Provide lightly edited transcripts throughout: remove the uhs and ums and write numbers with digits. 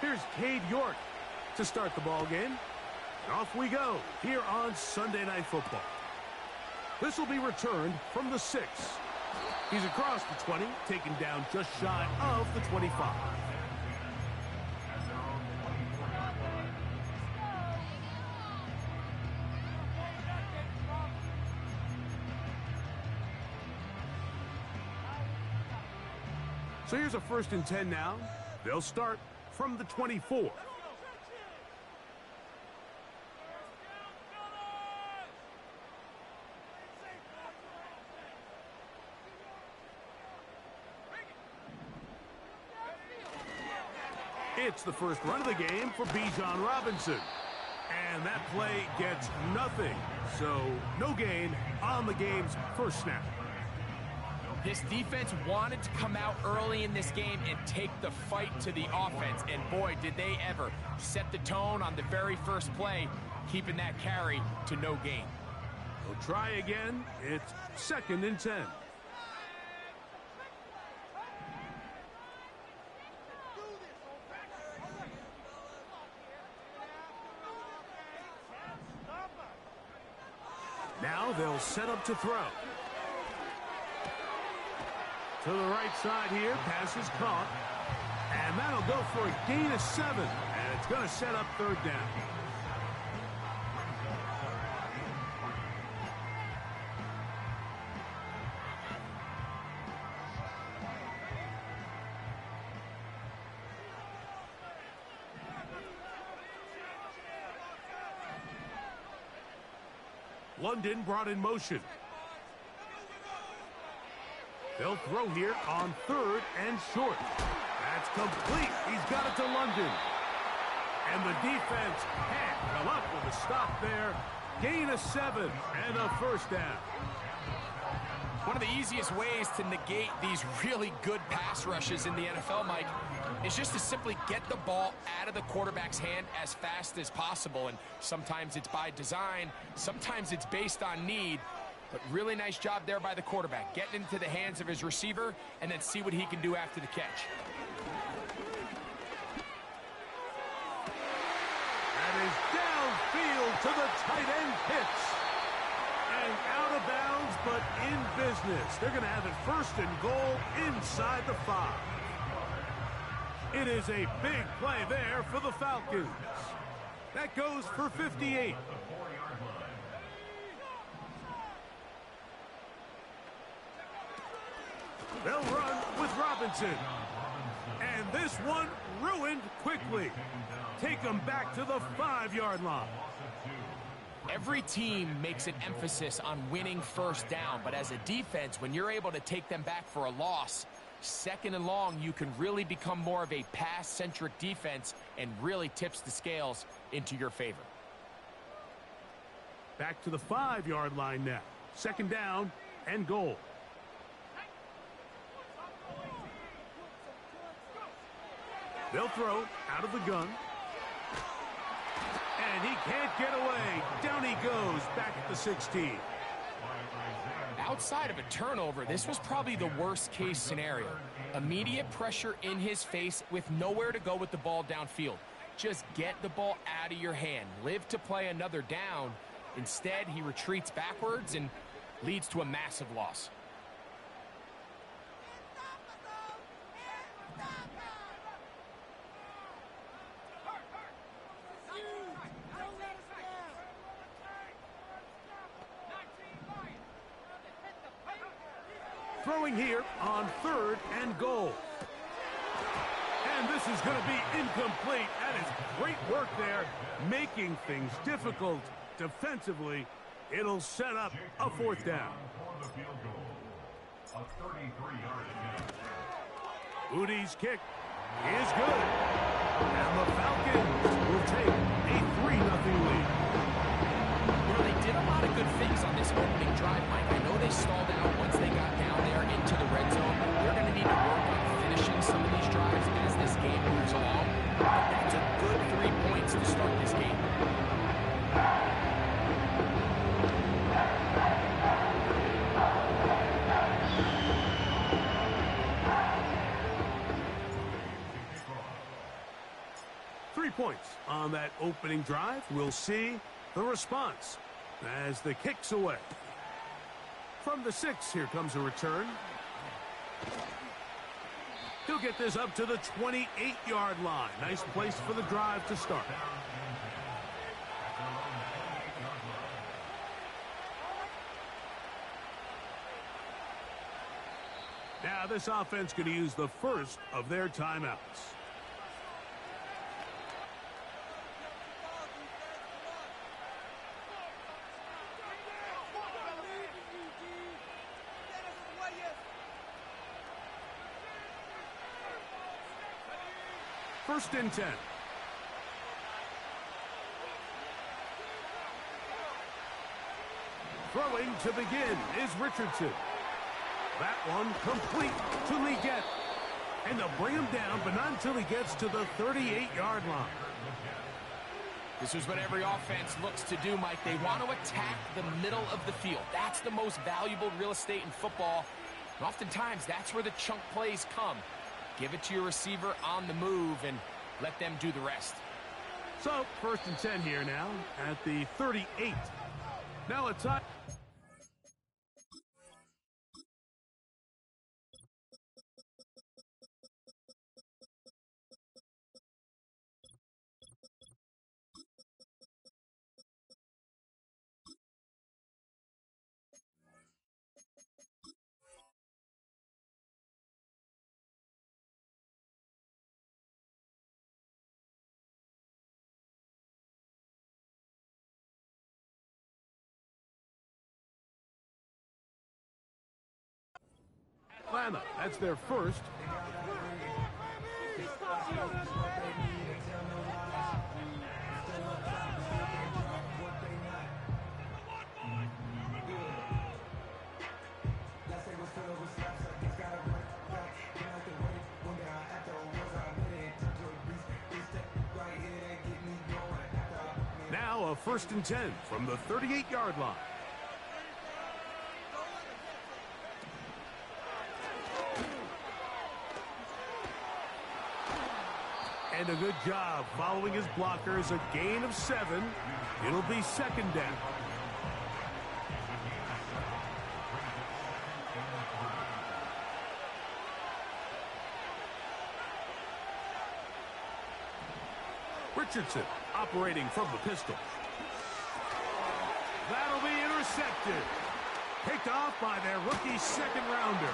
Here's Cade York to start the ball game. And off we go here on Sunday Night Football. This will be returned from the 6. He's across the 20, taken down just shy of the 25. So here's a 1st and 10 now. They'll start from the 24. It's the first run of the game for Bijan Robinson. And that play gets nothing. So no gain on the game's first snap. This defense wanted to come out early in this game and take the fight to the offense. And boy, did they ever set the tone on the very first play, keeping that carry to no gain. They'll try again. It's 2nd and 10. Now they'll set up to throw. To the right side here, pass is caught. And that'll go for a gain of 7. And it's going to set up 3rd down. London brought in motion. They'll throw here on 3rd and short. That's complete. He's got it to London. And the defense can't come up with a stop there. Gain of 7 and a 1st down. One of the easiest ways to negate these really good pass rushes in the NFL, Mike, is just to simply get the ball out of the quarterback's hand as fast as possible. And sometimes it's by design, sometimes it's based on need. But really nice job there by the quarterback, getting into the hands of his receiver and then see what he can do after the catch. That is downfield to the tight end pitch. And out of bounds, but in business. They're going to have it 1st and goal inside the 5. It is a big play there for the Falcons. That goes for 58. They'll run with Robinson. And this one ruined quickly. Take them back to the 5-yard line. Every team makes an emphasis on winning 1st down, but as a defense, when you're able to take them back for a loss, 2nd and long, you can really become more of a pass-centric defense and really tips the scales into your favor. Back to the 5-yard line now. 2nd down and goal. They'll throw out of the gun. And he can't get away. Down he goes back at the 16. Outside of a turnover, this was probably the worst-case scenario. Immediate pressure in his face with nowhere to go with the ball downfield. Just get the ball out of your hand. Live to play another down. Instead, he retreats backwards and leads to a massive loss. Throwing here on 3rd and goal. And this is going to be incomplete. That is great work there, making things difficult defensively. It'll set up a 4th down. Udi's kick is good. And the Falcons will take a 3-0 lead. You know, they did a lot of good things on this opening drive, Mike. I know they stalled out once they got down there into the red zone. They're going to need to work on finishing some of these drives as this game moves along. But that's a good 3 points to start this game. 3 points on that opening drive. We'll see the response as the kick's away. From the 6, here comes a return. He'll get this up to the 28-yard line. Nice place for the drive to start. Now this offense going to use the first of their timeouts. First and 10. Throwing to begin is Richardson. That one complete to Leggett. And they'll bring him down, but not until he gets to the 38-yard line. This is what every offense looks to do, Mike. They want to attack the middle of the field. That's the most valuable real estate in football. And oftentimes, that's where the chunk plays come. Give it to your receiver on the move and let them do the rest. So, first and 10 here now at the 38. Now a touch. Atlanta, that's their first. Now a first and 10 from the 38-yard line. And a good job following his blockers. A gain of 7. It'll be second down. Richardson operating from the pistol. That'll be intercepted. Picked off by their rookie second-rounder.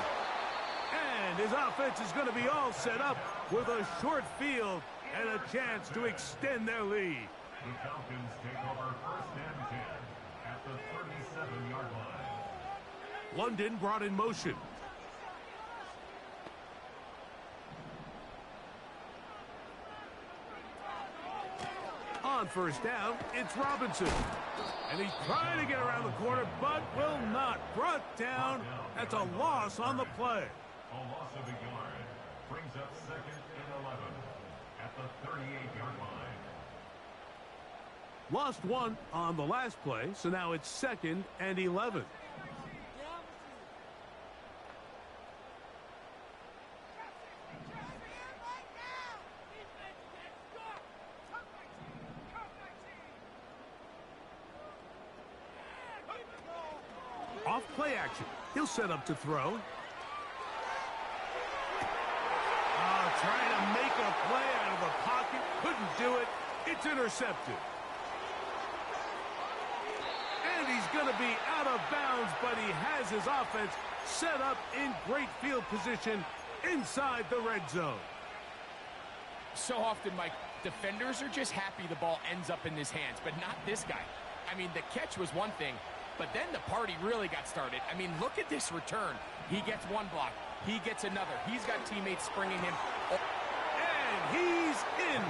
And his offense is going to be all set up with a short field and a chance to extend their lead. The Falcons take over first and 10 at the 37-yard line. London brought in motion. On first down, it's Robinson. And he's trying to get around the corner, but will not. Brought down. That's a loss on the play. A loss of a yard brings up second and 11 at the 38-yard line. Lost 1 on the last play, so now it's second and 11. Off play action. He'll set up to throw. Trying to make a play out of the pocket. Couldn't do it. It's intercepted. And he's going to be out of bounds, but he has his offense set up in great field position inside the red zone. So often, Mike, defenders are just happy the ball ends up in his hands, but not this guy. I mean, the catch was one thing, but then the party really got started. I mean, look at this return. He gets one block. He gets another. He's got teammates springing him. And he's in.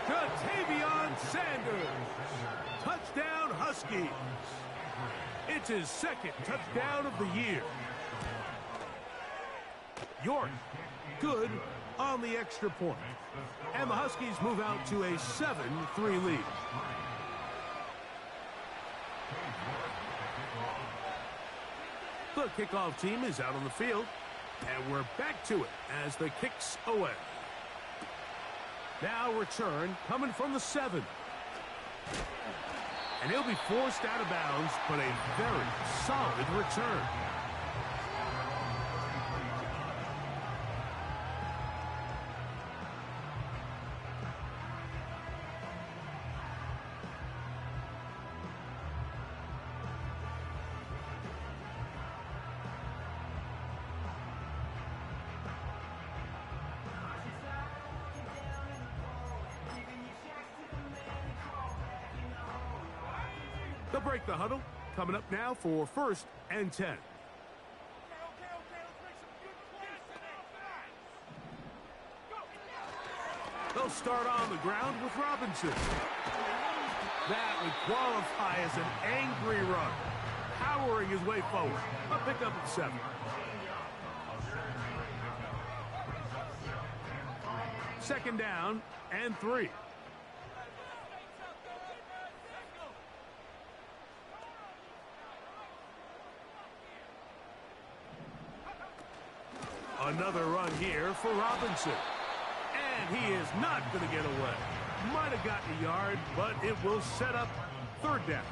Jatavion Sanders. Touchdown Huskies. It's his second touchdown of the year. York, good on the extra point. And the Huskies move out to a 7-3 lead. The kickoff team is out on the field, and we're back to it as the kick's away. Now return coming from the 7. And he'll be forced out of bounds, but a very solid return. They'll break the huddle. Coming up now for 1st and 10. They'll start on the ground with Robinson. That would qualify as an angry run. Powering his way forward. A pickup at 7. Second down and 3. Another run here for Robinson. And he is not going to get away. Might have gotten a yard, but it will set up 3rd down.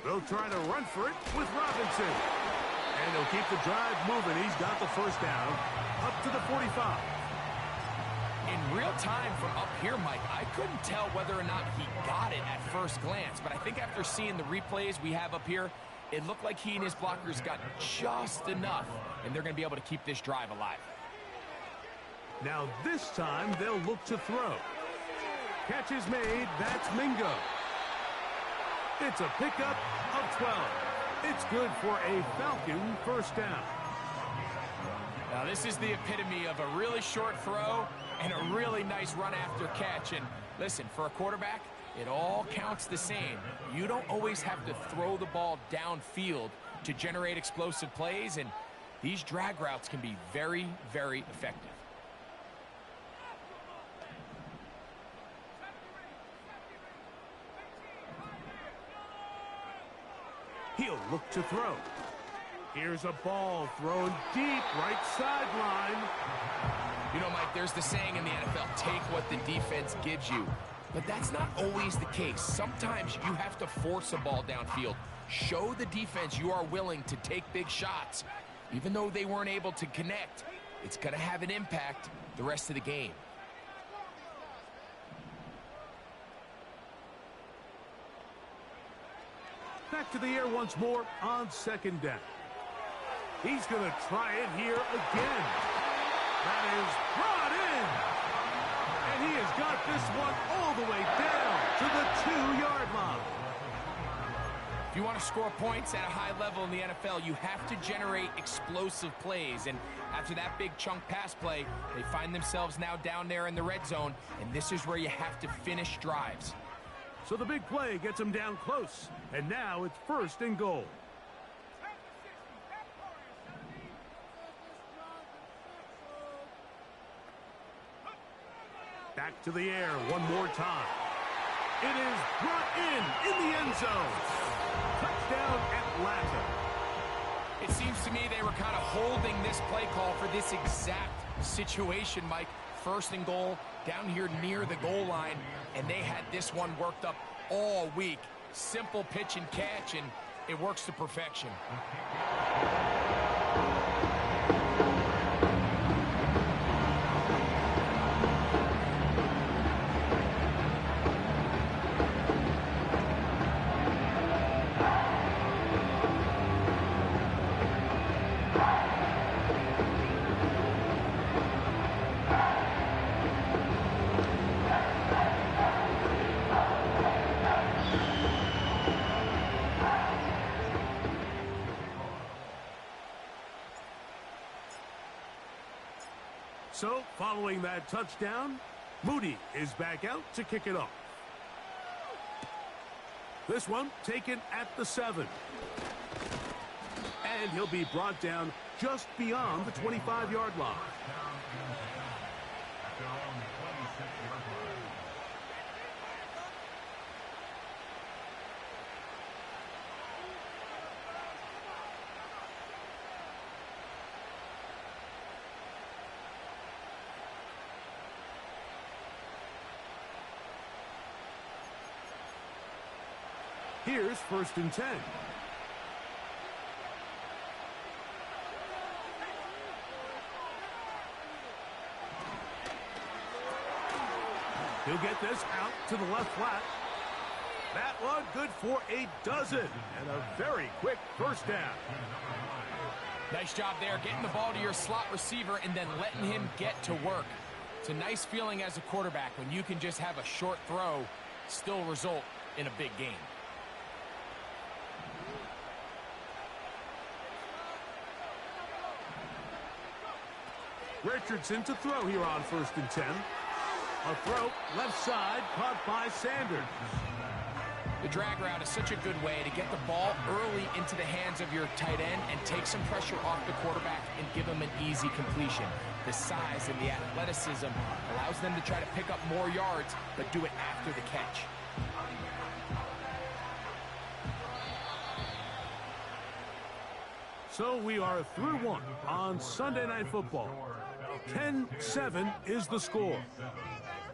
They'll try to run for it with Robinson. And he'll keep the drive moving. He's got the 1st down up to the 45. In real time from up here, Mike, I couldn't tell whether or not he got it at first glance. But I think after seeing the replays we have up here, it looked like he and his blockers got just enough. And they're going to be able to keep this drive alive. Now this time they'll look to throw. Catch is made. That's Mingo. It's a pickup of 12. It's good for a Falcon 1st down. Now this is the epitome of a really short throw and a really nice run after catch. And listen, for a quarterback, it all counts the same. You don't always have to throw the ball downfield to generate explosive plays, and these drag routes can be very, very effective. He'll look to throw. Here's a ball thrown deep right sideline. You know, Mike, there's the saying in the NFL, take what the defense gives you. But that's not always the case. Sometimes you have to force a ball downfield. Show the defense you are willing to take big shots. Even though they weren't able to connect, it's going to have an impact the rest of the game. Back to the air once more on 2nd down. He's going to try it here again. That is brought in. And he has got this one all the way down to the 2-yard line. If you want to score points at a high level in the NFL, you have to generate explosive plays. And after that big chunk pass play, they find themselves now down there in the red zone. And this is where you have to finish drives. So the big play gets him down close. And now it's 1st and goal. Back to the air one more time. It is brought in the end zone. Touchdown, Atlanta. It seems to me they were kind of holding this play call for this exact situation, Mike. 1st and goal, down here near the goal line, and they had this one worked up all week. Simple pitch and catch, and it works to perfection. So, following that touchdown, Moody is back out to kick it off. This one taken at the 7. And he'll be brought down just beyond the 25-yard line. Here's 1st and 10. He'll get this out to the left flat. That one good for a dozen, and a very quick 1st down. Nice job there, getting the ball to your slot receiver and then letting him get to work. It's a nice feeling as a quarterback when you can just have a short throw still result in a big game. Richardson to throw here on 1st and 10. A throw, left side, caught by Sanders. The drag route is such a good way to get the ball early into the hands of your tight end and take some pressure off the quarterback and give him an easy completion. The size and the athleticism allows them to try to pick up more yards, but do it after the catch. So we are through one on Sunday Night Football. 10-7 is the score.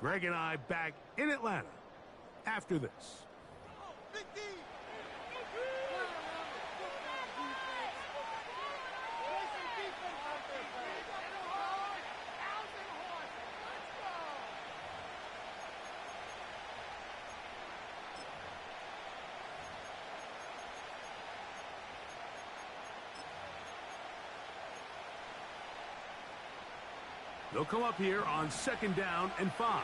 Greg and I back in Atlanta after this. They'll come up here on 2nd down and 5.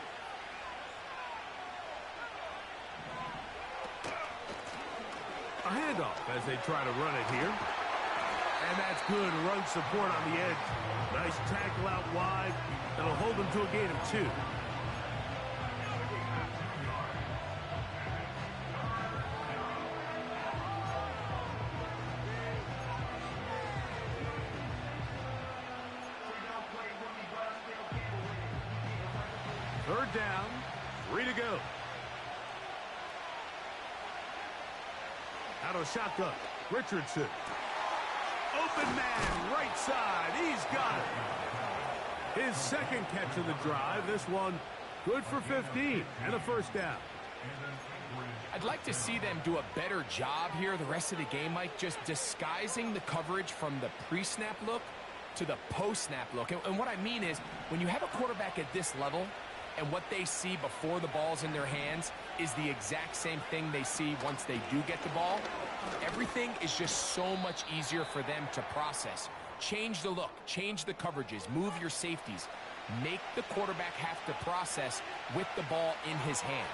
A handoff as they try to run it here. And that's good run support on the edge. Nice tackle out wide. That'll hold them to a gain of 2. Third down, 3 to go. Out of shotgun, Richardson. Open man, right side, he's got it. His 2nd catch of the drive, this one good for 15 and a 1st down. I'd like to see them do a better job here the rest of the game, Mike, just disguising the coverage from the pre-snap look to the post-snap look. And what I mean is, when you have a quarterback at this level, and what they see before the ball's in their hands is the exact same thing they see once they do get the ball, everything is just so much easier for them to process. Change the look, change the coverages, move your safeties. Make the quarterback have to process with the ball in his hand.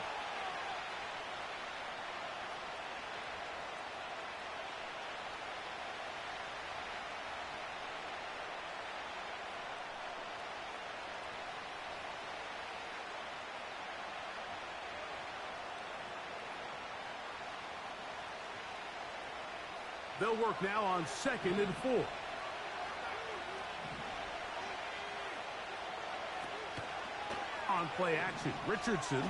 They'll work now on 2nd and 4. On play action, Richardson.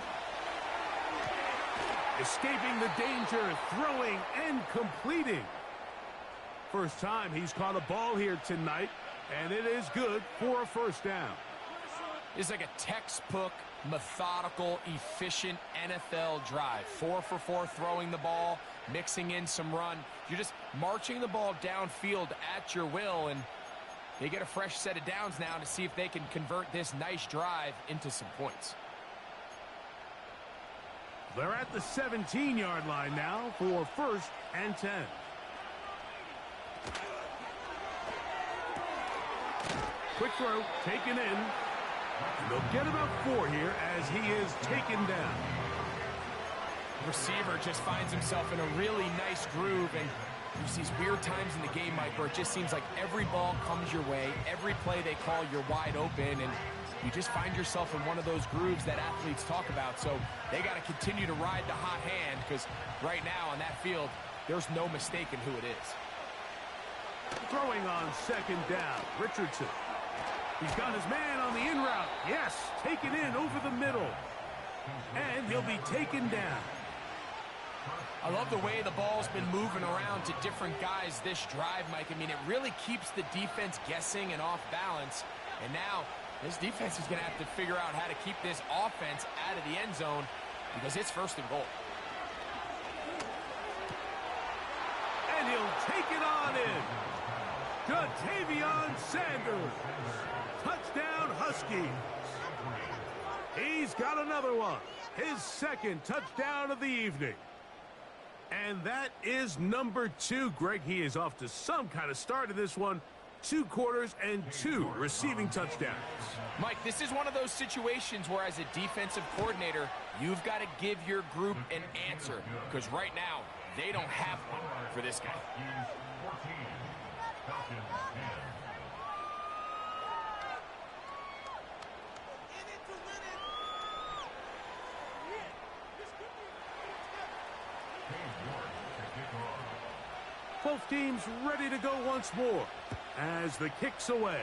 Escaping the danger, throwing and completing. First time he's caught a ball here tonight, and it is good for a 1st down. It's like a textbook, methodical, efficient NFL drive. 4 for 4 throwing the ball, mixing in some run. You're just marching the ball downfield at your will, and they get a fresh set of downs now to see if they can convert this nice drive into some points. They're at the 17-yard line now for 1st and 10. Quick throw, taken in. They'll get about 4 here as he is taken down. Receiver just finds himself in a really nice groove, and there's these weird times in the game, Mike, where it just seems like every ball comes your way, every play they call, you're wide open, and you just find yourself in one of those grooves that athletes talk about. So they got to continue to ride the hot hand, because right now on that field, there's no mistaking who it is. Throwing on 2nd down, Richardson. He's got his man on the in route. Yes, taken in over the middle. And he'll be taken down. I love the way the ball's been moving around to different guys this drive, Mike. I mean, it really keeps the defense guessing and off balance. And now this defense is going to have to figure out how to keep this offense out of the end zone because it's 1st and goal. Tavion Sanders. Touchdown, Huskies. He's got another one. His second touchdown of the evening. And that is number 2. Greg, he is off to some kind of start in this one. 2 quarters and 2 receiving touchdowns. Mike, this is one of those situations where as a defensive coordinator, you've got to give your group an answer. Because right now, they don't have one for this guy. Both teams ready to go once more as the kick's away.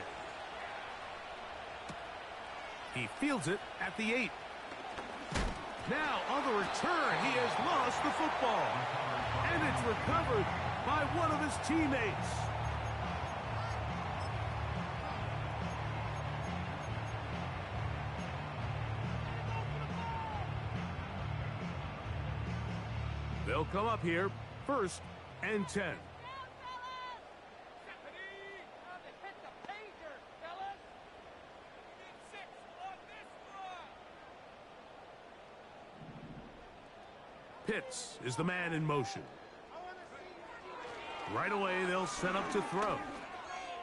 He fields it at the 8. Now on the return, he has lost the football. And it's recovered by one of his teammates. They'll come up here, 1st and 10. Pitts is the man in motion. Right away, they'll set up to throw.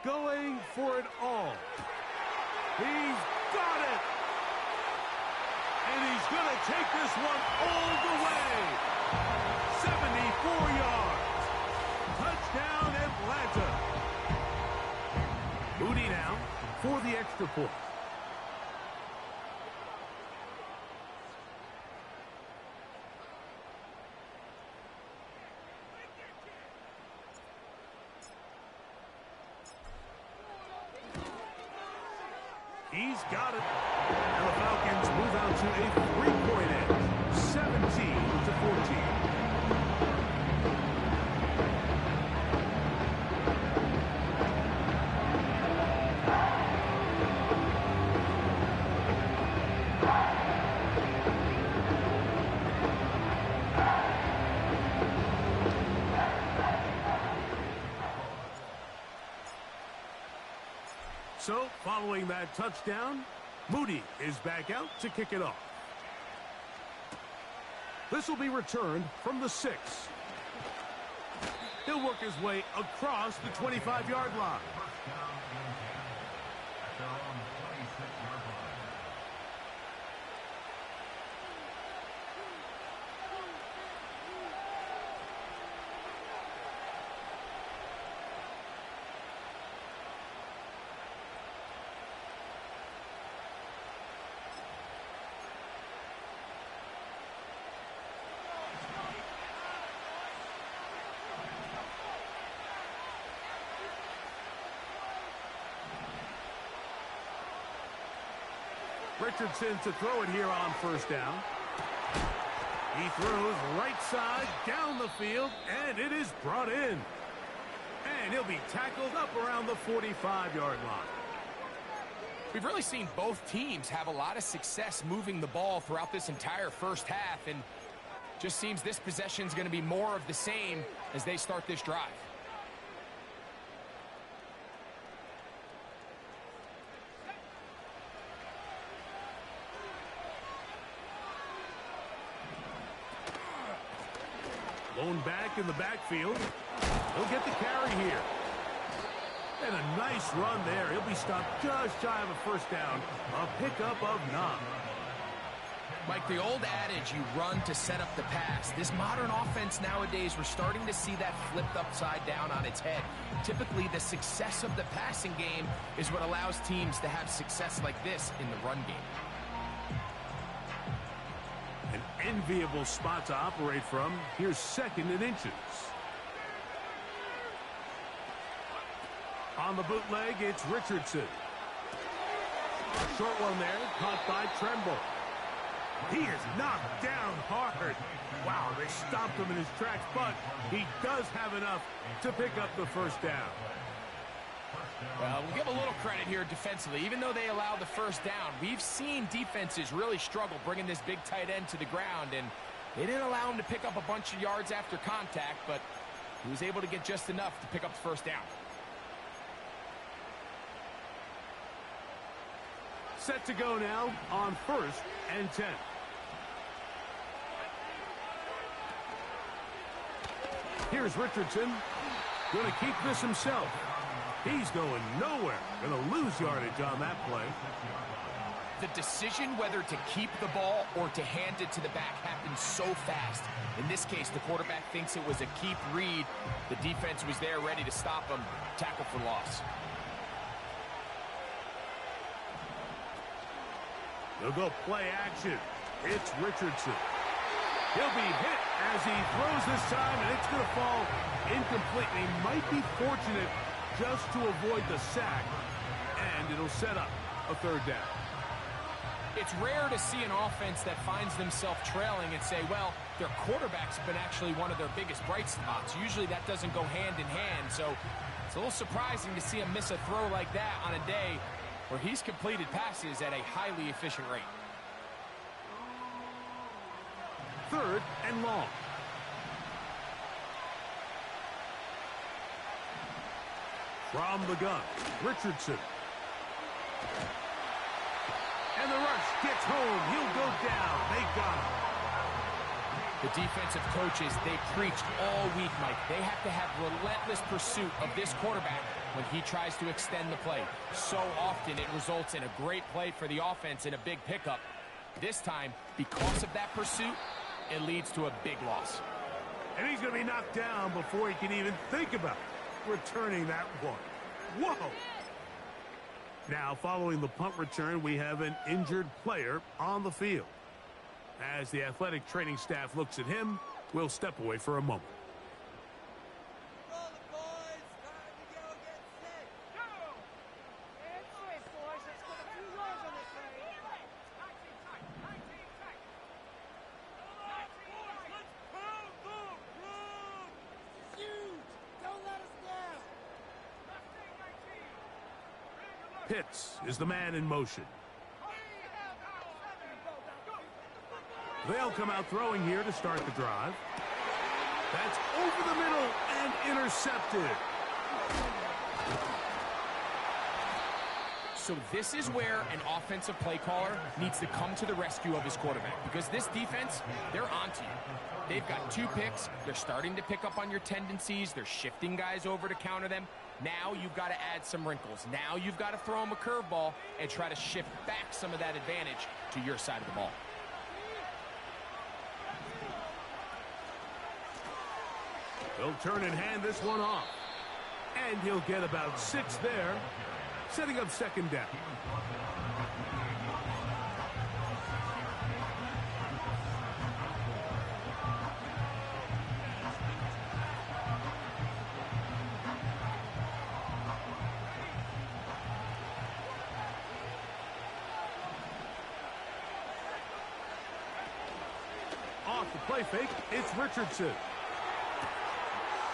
Going for it all. He's got it. And he's going to take this one all the way. 74 yards. Touchdown, Atlanta. Moody now for the extra point. He's got it. And the Falcons move out to a 3-point edge. 17-14. So, following that touchdown, Moody is back out to kick it off. This will be returned from the 6. He'll work his way across the 25-yard line. Richardson to throw it here on 1st down. He throws right side down the field, and it is brought in. And he'll be tackled up around the 45-yard line. We've really seen both teams have a lot of success moving the ball throughout this entire first half, and just seems this possession is going to be more of the same as they start this drive. Blown back in the backfield. He'll get the carry here. And a nice run there. He'll be stopped just shy of a 1st down. A pickup of 9. Like the old adage, you run to set up the pass. This modern offense nowadays, we're starting to see that flipped upside down on its head. Typically, the success of the passing game is what allows teams to have success like this in the run game. An enviable spot to operate from. Here's 2nd and inches. On the bootleg, it's Richardson. Short one there, caught by Tremble. He is knocked down hard. Wow, they stopped him in his tracks, but he does have enough to pick up the 1st down. Well, we'll give a little credit here defensively. Even though they allow the 1st down, we've seen defenses really struggle bringing this big tight end to the ground, and they didn't allow him to pick up a bunch of yards after contact, but he was able to get just enough to pick up the 1st down. Set to go now on 1st and 10. Here's Richardson. Going to keep this himself. He's going nowhere. Going to lose yardage on that play. The decision whether to keep the ball or to hand it to the back happens so fast. In this case, the quarterback thinks it was a keep read. The defense was there ready to stop him. Tackle for loss. They'll go play action. It's Richardson. He'll be hit as he throws this time, and it's going to fall incomplete. He might be fortunate just to avoid the sack, and it'll set up a 3rd down. It's rare to see an offense that finds themselves trailing and say, well, their quarterback's been actually one of their biggest bright spots. Usually that doesn't go hand in hand, so it's a little surprising to see him miss a throw like that on a day where he's completed passes at a highly efficient rate. 3rd and long. From the gun, Richardson. And the rush gets home. He'll go down. They got him. The defensive coaches, they preached all week, Mike. They have to have relentless pursuit of this quarterback when he tries to extend the play. So often it results in a great play for the offense and a big pickup. This time, because of that pursuit, it leads to a big loss. And he's going to be knocked down before he can even think about returning that one. Whoa! Now, following the punt return, we have an injured player on the field. As the athletic training staff looks at him, we'll step away for a moment. Pitts is the man in motion. They'll come out throwing here to start the drive. That's over the middle and intercepted. So this is where an offensive play caller needs to come to the rescue of his quarterback, because this defense, they're onto you. They've got 2 picks. They're starting to pick up on your tendencies. They're shifting guys over to counter them. Now you've got to add some wrinkles. Now you've got to throw them a curveball and try to shift back some of that advantage to your side of the ball. He'll turn and hand this one off. And he'll get about 6 there, setting up 2nd down. Off the play fake, it's Richardson.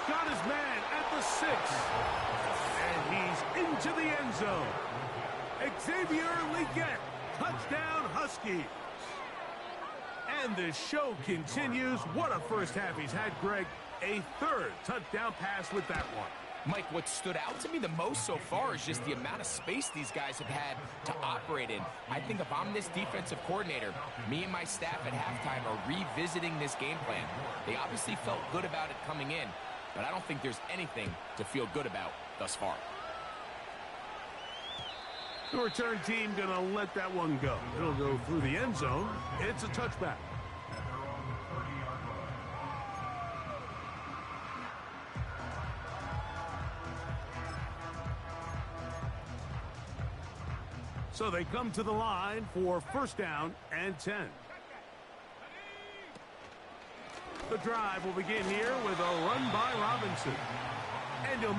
Got his man at the 6. And he's into the end zone. Xavier Legette, touchdown Huskies. And the show continues. What a first half he's had, Greg. A 3rd touchdown pass with that one. Mike, what stood out to me the most so far is just the amount of space these guys have had to operate in. I think if I'm this defensive coordinator, me and my staff at halftime are revisiting this game plan. They obviously felt good about it coming in, but I don't think there's anything to feel good about thus far. The return team going to let that one go. It'll go through the end zone. It's a touchback. So they come to the line for 1st down and 10. The drive will begin here with a run by Robinson. And he'll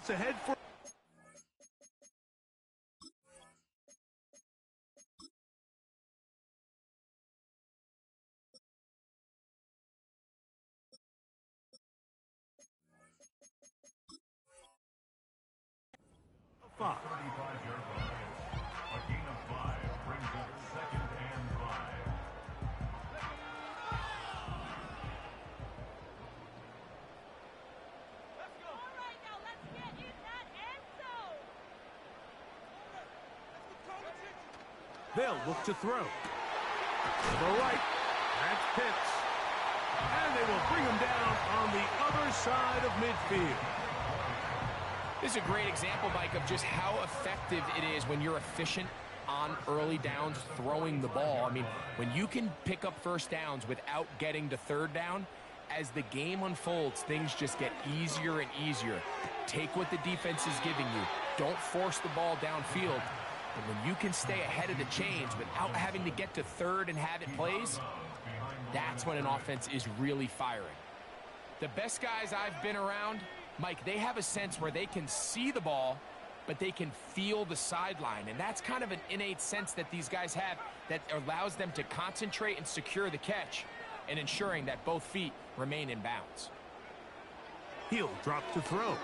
It's ahead for a 5. 35-yard line. A gain of 5 brings up 2nd and 5. They'll look to throw. To the right. That's Pitts. And they will bring him down on the other side of midfield. This is a great example, Mike, of just how effective it is when you're efficient on early downs throwing the ball. I mean, when you can pick up first downs without getting to third down, as the game unfolds, things just get easier and easier. Take what the defense is giving you. Don't force the ball downfield. And when you can stay ahead of the chains without having to get to third and have it plays, that's when an offense is really firing. The best guys I've been around, Mike, they have a sense where they can see the ball, but they can feel the sideline. And that's kind of an innate sense that these guys have that allows them to concentrate and secure the catch and ensuring that both feet remain in bounds. He'll drop to throw.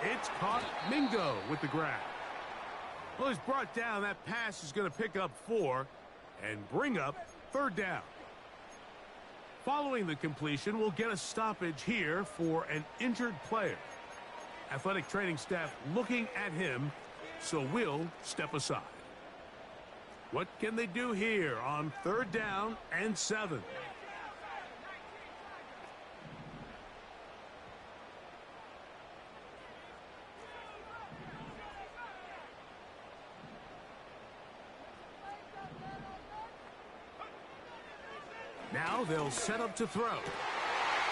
It's caught. Mingo with the grab. Well, he's brought down. That pass is going to pick up 4 and bring up 3rd down. Following the completion, we'll get a stoppage here for an injured player. Athletic training staff looking at him, so we'll step aside. What can they do here on 3rd down and 7? Now they'll set up to throw.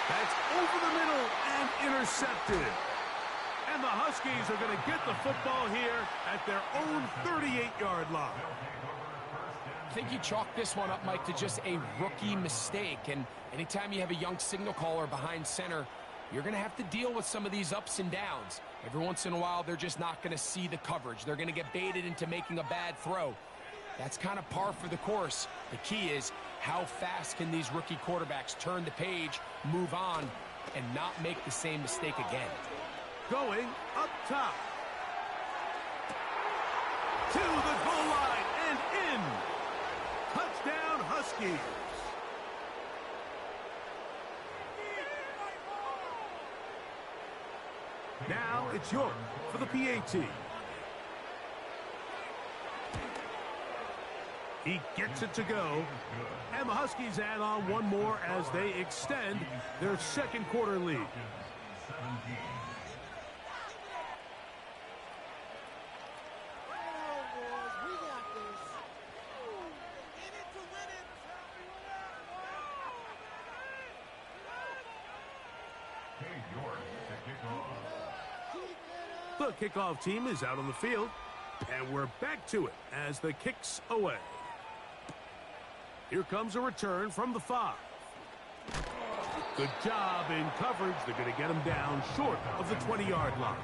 That's over the middle and intercepted. And the Huskies are going to get the football here at their own 38-yard line. I think you chalk this one up, Mike, to just a rookie mistake. And anytime you have a young signal caller behind center, you're going to have to deal with some of these ups and downs. Every once in a while, they're just not going to see the coverage. They're going to get baited into making a bad throw. That's kind of par for the course. The key is how fast can these rookie quarterbacks turn the page, move on, and not make the same mistake again. Going up top. To the goal line and in. Touchdown Huskies. Now it's York for the PAT. He gets it to go. And the Huskies add on one more as they extend their 2nd quarter lead. The kickoff team is out on the field, and we're back to it as the kick's away. Here comes a return from the 5. Good job in coverage. They're going to get him down short of the 20-yard line.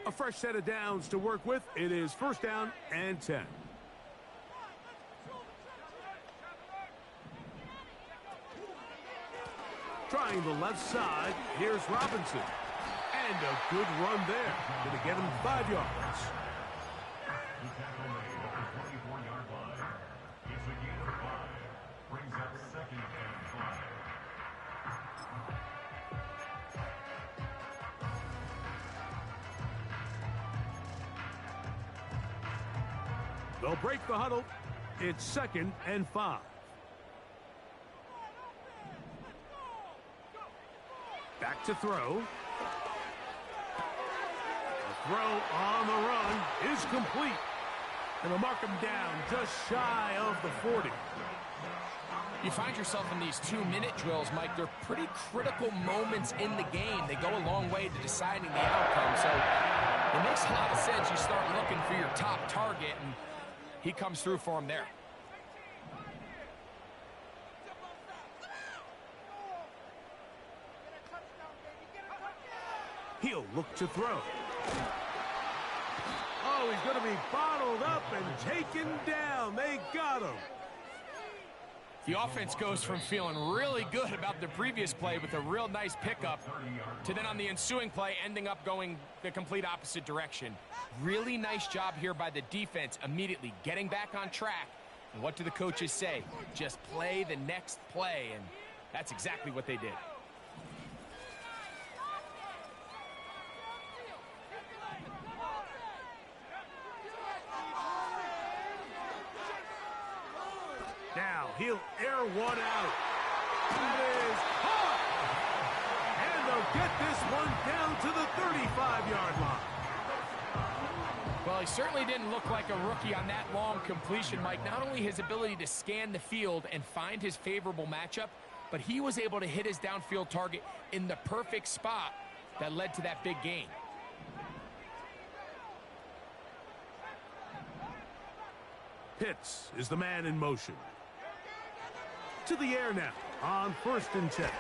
A fresh set of downs to work with. It is 1st down and 10. Trying the left side. Here's Robinson. And a good run there. Going to get him 5 yards. The tackle made at the 24-yard line. It's a gain of 5. Brings up 2nd and 5. They'll break the huddle. It's 2nd and 5. Back to throw. The throw on the run is complete. And they'll mark him down just shy of the 40. You find yourself in these 2-minute drills, Mike. They're pretty critical moments in the game. They go a long way to deciding the outcome. So it makes a lot of sense. You start looking for your top target, and he comes through for him there. He'll look to throw. Oh, he's going to be bottled up and taken down. They got him. The offense goes from feeling really good about the previous play with a real nice pickup to then on the ensuing play ending up going the complete opposite direction. Really nice job here by the defense immediately getting back on track. And what do the coaches say? Just play the next play, and that's exactly what they did. Now he'll air one out. That is caught. And they'll get this one down to the 35-yard line. Well, he certainly didn't look like a rookie on that long completion, Mike. Not only his ability to scan the field and find his favorable matchup, but he was able to hit his downfield target in the perfect spot that led to that big gain. Pitts is the man in motion. To the air now on 1st and 10.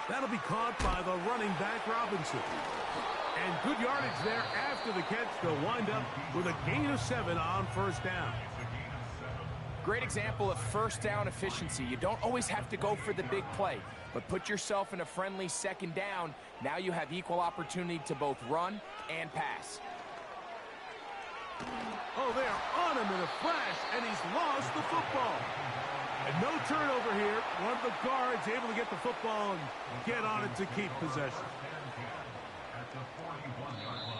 That'll be caught by the running back Robinson. And good yardage there after the catch. They'll wind up with a gain of 7 on 1st down. Great example of 1st down efficiency. You don't always have to go for the big play, but put yourself in a friendly 2nd down. Now you have equal opportunity to both run and pass. Oh, they are on him in a flash, and he's lost the football. And no turnover here. One of the guards able to get the football and get on it to keep possession.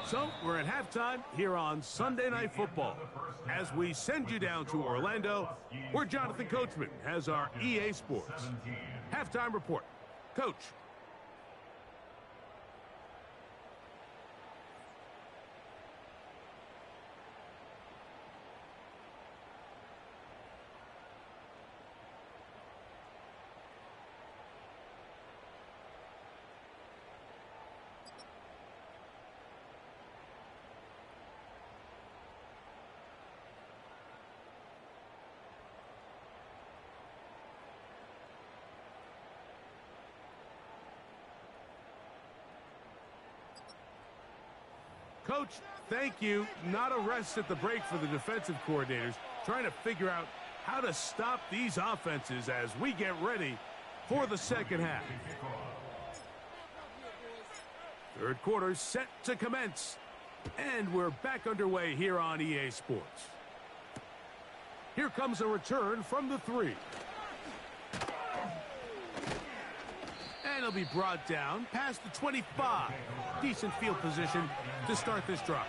So we're at halftime here on Sunday Night Football as we send you down to Orlando, where Jonathan Coachman has our EA Sports halftime report. Coach. Coach, thank you. Not a rest at the break for the defensive coordinators, trying to figure out how to stop these offenses as we get ready for the 2nd half. 3rd quarter set to commence. And we're back underway here on EA Sports. Here comes a return from the 3. And he'll be brought down past the 25. Decent field position to start this drive.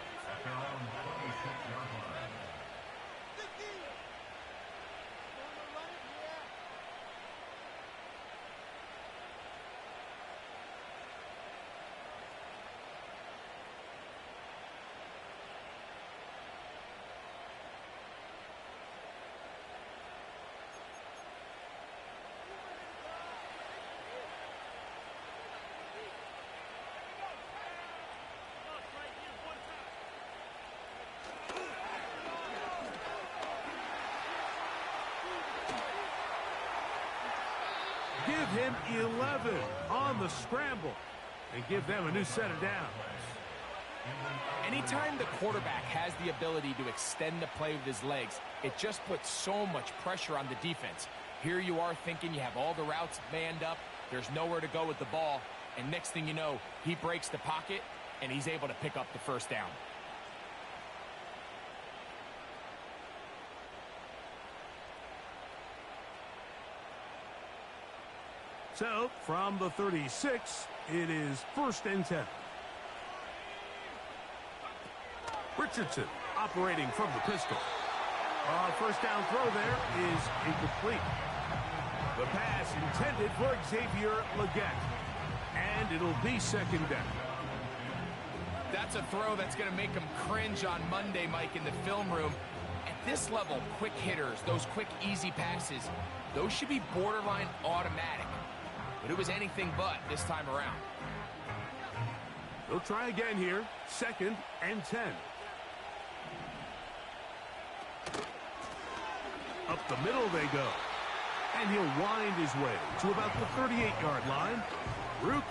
Give him 11 on the scramble and give them a new set of downs. Anytime the quarterback has the ability to extend the play with his legs, it just puts so much pressure on the defense. Here you are thinking you have all the routes manned up, there's nowhere to go with the ball, and next thing you know, he breaks the pocket, and he's able to pick up the 1st down. So, from the 36, it is 1st and 10. Richardson operating from the pistol. 1st down throw there is incomplete. The pass intended for Xavier Legette. And it'll be 2nd down. That's a throw that's going to make him cringe on Monday, Mike, in the film room. this level, quick hitters, those quick, easy passes, those should be borderline automatic. But it was anything but this time around. They'll try again here. 2nd and 10. Up the middle they go. And he'll wind his way to about the 38-yard line. Lurk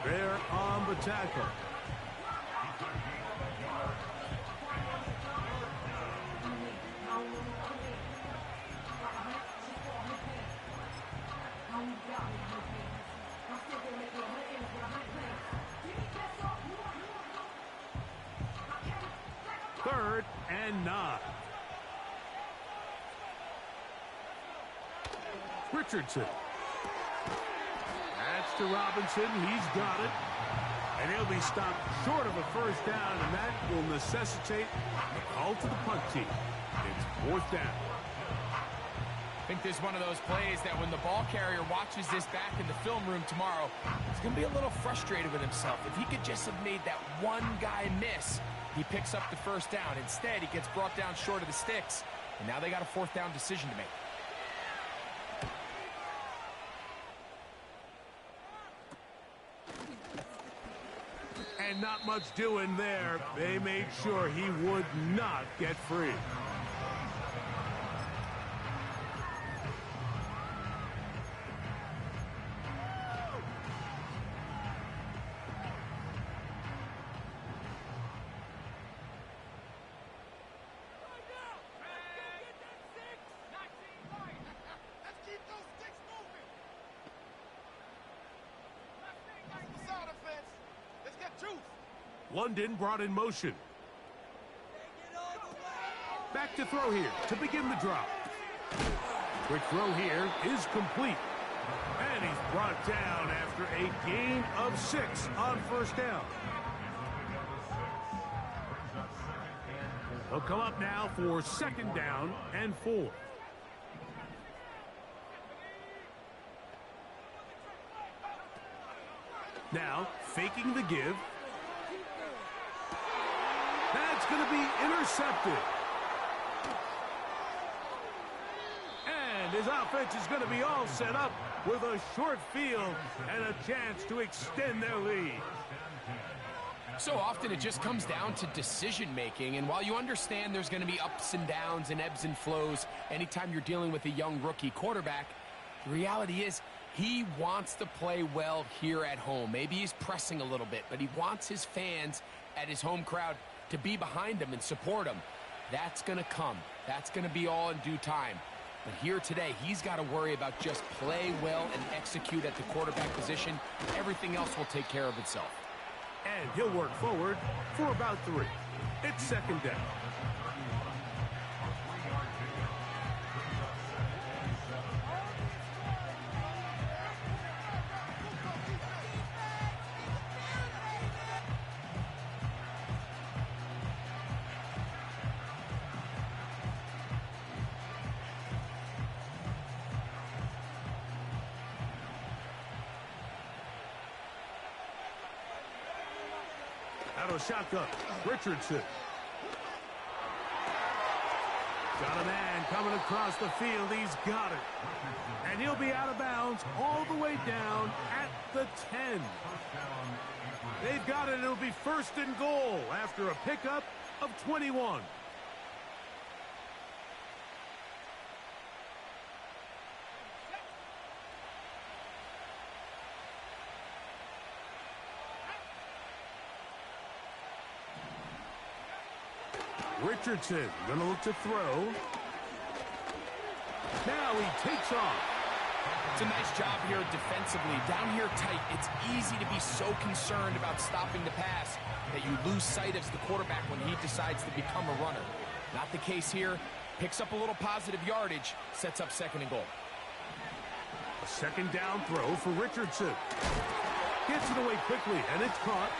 there on the tackle. Third and 9. Richardson. That's to Robinson. He's got it. And he'll be stopped short of a first down, and that will necessitate a call to the punt team. It's 4th down. I think this is one of those plays that when the ball carrier watches this back in the film room tomorrow, he's going to be a little frustrated with himself. If he could just have made that one guy miss, he picks up the first down. Instead, he gets brought down short of the sticks, and now they got a 4th down decision to make. And not much doing there. They made sure he would not get free. London brought in motion. Back to throw here to begin the drop. Quick throw here is complete. And he's brought down after a gain of 6 on first down. He'll come up now for 2nd down and 4. Now, faking the give. That's going to be intercepted. And his offense is going to be all set up with a short field and a chance to extend their lead. So often it just comes down to decision-making, and while you understand there's going to be ups and downs and ebbs and flows anytime you're dealing with a young rookie quarterback, the reality is he wants to play well here at home. Maybe he's pressing a little bit, but he wants his fans at his home crowd to be behind him and support him. That's going to come. That's going to be all in due time. But here today, he's got to worry about just play well and execute at the quarterback position. Everything else will take care of itself. And he'll work forward for about 3. It's 2nd down. Out of shotgun, Richardson. Got a man coming across the field. He's got it. And he'll be out of bounds all the way down at the 10. They've got it. It'll be 1st and goal after a pickup of 21. Richardson gonna look to throw. Now he takes off. It's a nice job here defensively. Down here tight, it's easy to be so concerned about stopping the pass that you lose sight of the quarterback when he decides to become a runner. Not the case here. Picks up a little positive yardage, sets up 2nd and goal. A 2nd down throw for Richardson. Gets it away quickly, and it's caught.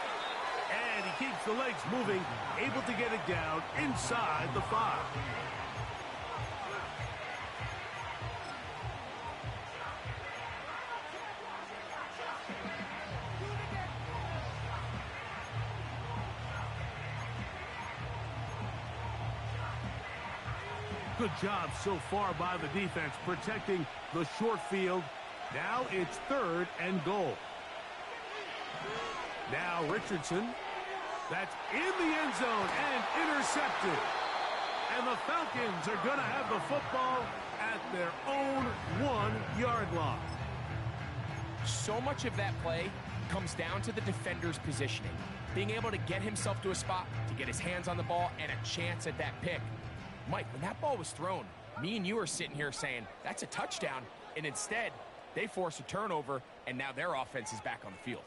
And he keeps the legs moving, able to get it down inside the 5. Good job so far by the defense protecting the short field. Now it's 3rd and goal. Now Richardson. That's in the end zone and intercepted. And the Falcons are going to have the football at their own 1-yard line. So much of that play comes down to the defender's positioning. Being able to get himself to a spot, to get his hands on the ball, and a chance at that pick. Mike, when that ball was thrown, me and you are sitting here saying, that's a touchdown. And instead, they force a turnover, and now their offense is back on the field.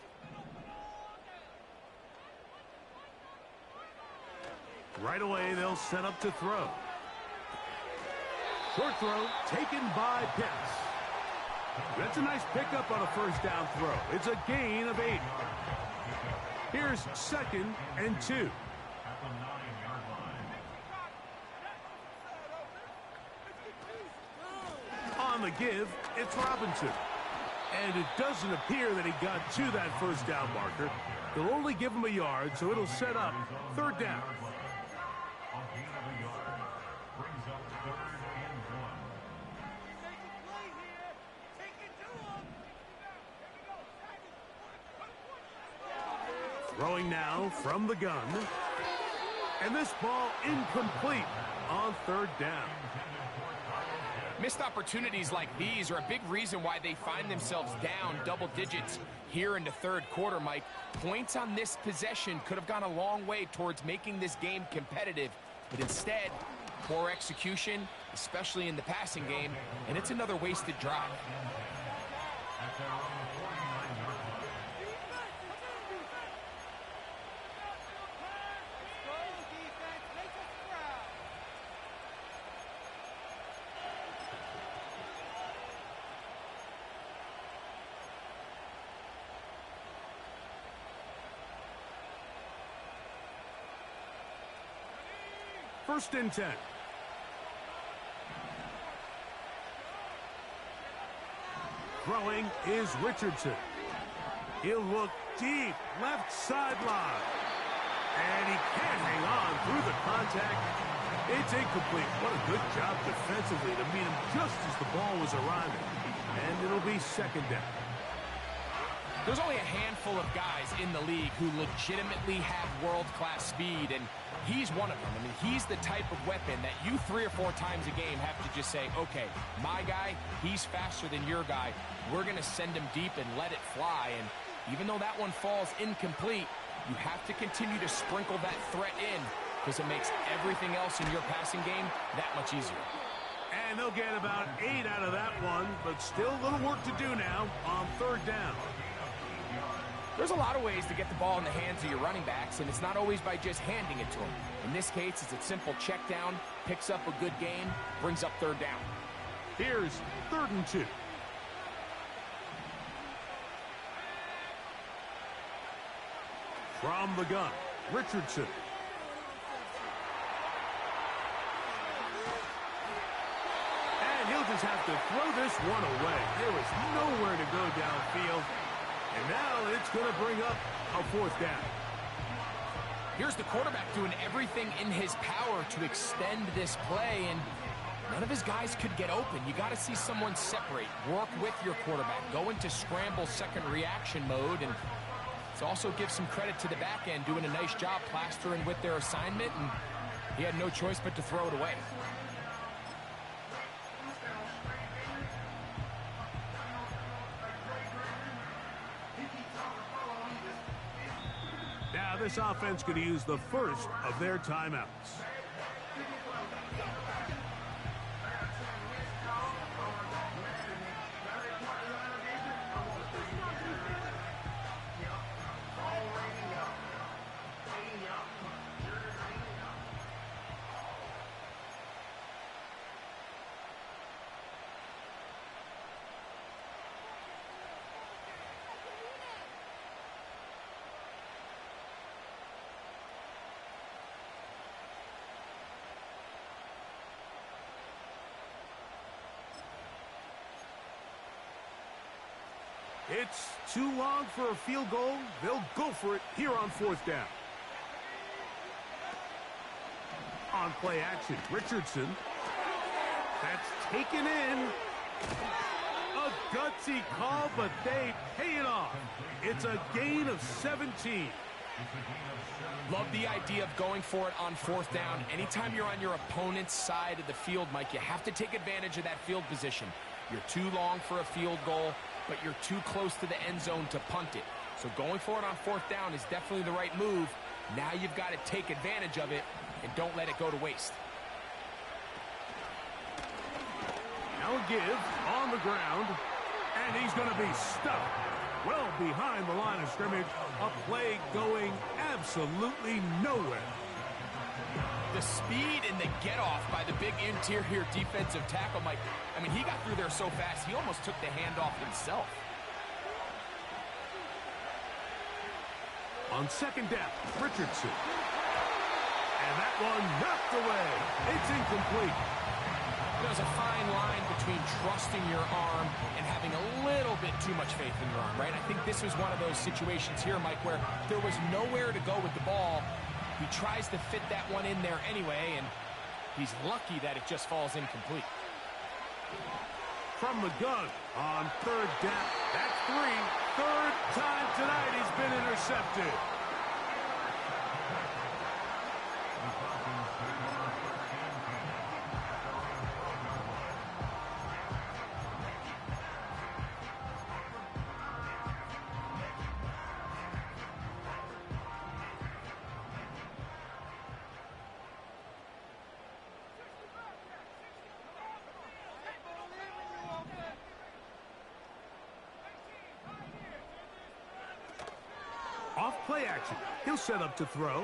Right away, they'll set up to throw. Short throw taken by Pitts. That's a nice pickup on a first down throw. It's a gain of 8. Here's 2nd and 2. At the 9-yard line. On the give, it's Robinson. And it doesn't appear that he got to that first down marker. They'll only give him a yard, so it'll set up 3rd down. A gain of a yard. Brings up 3rd and 1. Throwing now from the gun. And this ball incomplete on 3rd down. Missed opportunities like these are a big reason why they find themselves down double digits here in the 3rd quarter, Mike. Points on this possession could have gone a long way towards making this game competitive, but instead, poor execution, especially in the passing game, and it's another wasted drive. At their own 49-yard line. First and 10. Throwing is Richardson. He'll look deep, left sideline. And he can't hang on through the contact. It's incomplete. What a good job defensively to meet him just as the ball was arriving. And it'll be 2nd down. There's only a handful of guys in the league who legitimately have world-class speed, and he's one of them. I mean, he's the type of weapon that you 3 or 4 times a game have to just say, okay, my guy, he's faster than your guy. We're going to send him deep and let it fly. And even though that one falls incomplete, you have to continue to sprinkle that threat in because it makes everything else in your passing game that much easier. And they'll get about 8 out of that one, but still a little work to do now on 3rd down. There's a lot of ways to get the ball in the hands of your running backs, and it's not always by just handing it to them. In this case, it's a simple check down, picks up a good gain, brings up 3rd down. Here's 3rd and 2. From the gun, Richardson. And he'll just have to throw this one away. There was nowhere to go downfield. And now it's going to bring up a 4th down. Here's the quarterback doing everything in his power to extend this play, and none of his guys could get open. You got to see someone separate, work with your quarterback, go into scramble second reaction mode, and it also gives some credit to the back end doing a nice job plastering with their assignment, and he had no choice but to throw it away. Now this offense could use the first of their timeouts. It's too long for a field goal. They'll go for it here on 4th down. On play action, Richardson. That's taken in. A gutsy call, but they pay it off. It's a gain of 17. Love the idea of going for it on fourth down. Anytime you're on your opponent's side of the field, Mike, you have to take advantage of that field position. You're too long for a field goal, but you're too close to the end zone to punt it. So going for it on fourth down is definitely the right move. Now you've got to take advantage of it and don't let it go to waste. Now a give on the ground, and he's going to be stuck well behind the line of scrimmage. A play going absolutely nowhere. The speed and the get-off by the big interior defensive tackle, Mike. I mean, he got through there so fast, he almost took the handoff himself. On second down, Richardson. And that one knocked away. It's incomplete. There's a fine line between trusting your arm and having a little bit too much faith in your arm, right? I think this was one of those situations here, Mike, where there was nowhere to go with the ball. He tries to fit that one in there anyway, and he's lucky that it just falls incomplete. From the gun on third down. That's three. Third time tonight he's been intercepted. Off play action. He'll set up to throw.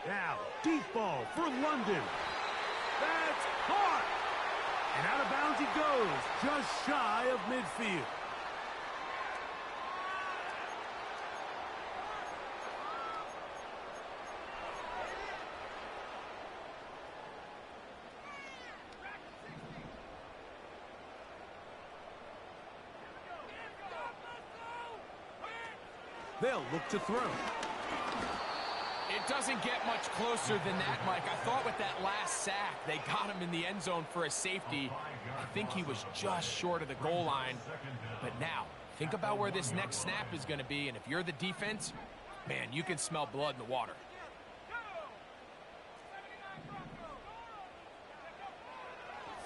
Now, deep ball for London. That's caught. And out of bounds he goes, just shy of midfield. They'll look to throw. It doesn't get much closer than that, Mike. I thought with that last sack, they got him in the end zone for a safety. I think he was just short of the goal line. But now, think about where this next snap is going to be, and if you're the defense, man, you can smell blood in the water.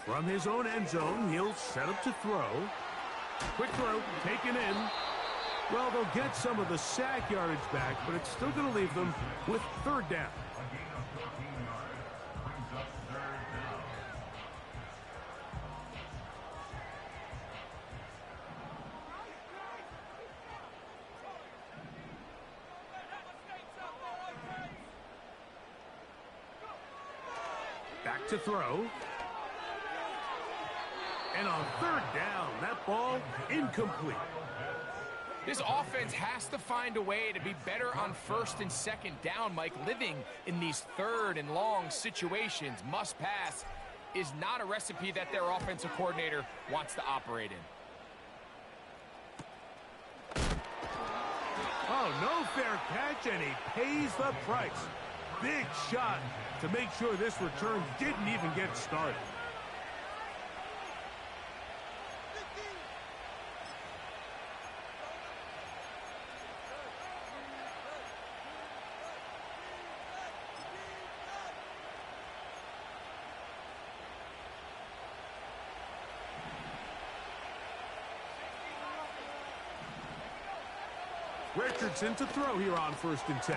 From his own end zone, he'll set up to throw. Quick throw, taken in. Well, they'll get some of the sack yardage back, but it's still going to leave them with third down. Back to throw. And on third down, that ball incomplete. This offense has to find a way to be better on first and second down, Mike. Living in these third and long situations, must pass, is not a recipe that their offensive coordinator wants to operate in. Oh, no fair catch, and he pays the price. Big shot to make sure this return didn't even get started. Richardson to throw here on 1st and 10.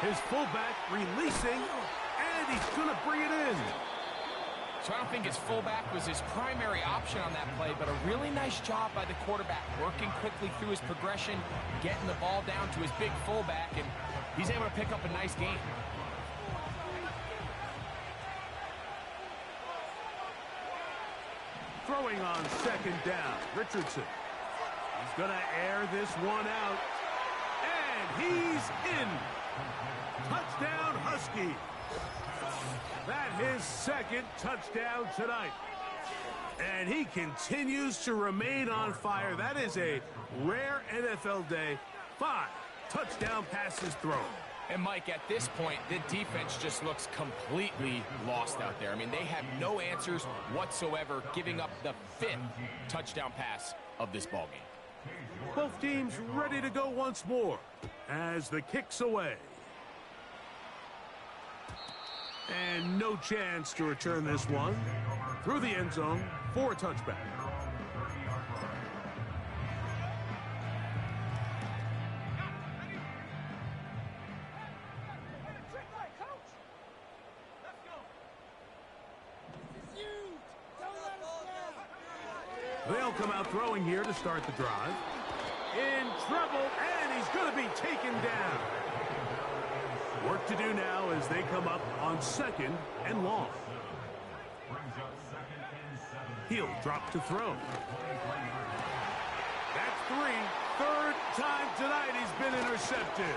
His fullback releasing, and he's going to bring it in. So I don't think his fullback was his primary option on that play, but a really nice job by the quarterback, working quickly through his progression, getting the ball down to his big fullback, and he's able to pick up a nice gain. Throwing on second down, Richardson. He's going to air this one out. And he's in. Touchdown, Husky. That's his second touchdown tonight. And he continues to remain on fire. That is a rare NFL day. 5 touchdown passes thrown. And Mike, at this point, the defense just looks completely lost out there. I mean, they have no answers whatsoever, giving up the 5th touchdown pass of this ballgame. Both teams ready to go once more as the kick's away. And no chance to return this one through the end zone for a touchback. They'll come out throwing here to start the drive. In trouble, and he's going to be taken down. Work to do now as they come up on 2nd and long. He'll drop to throw. That's 3. 3rd time tonight he's been intercepted.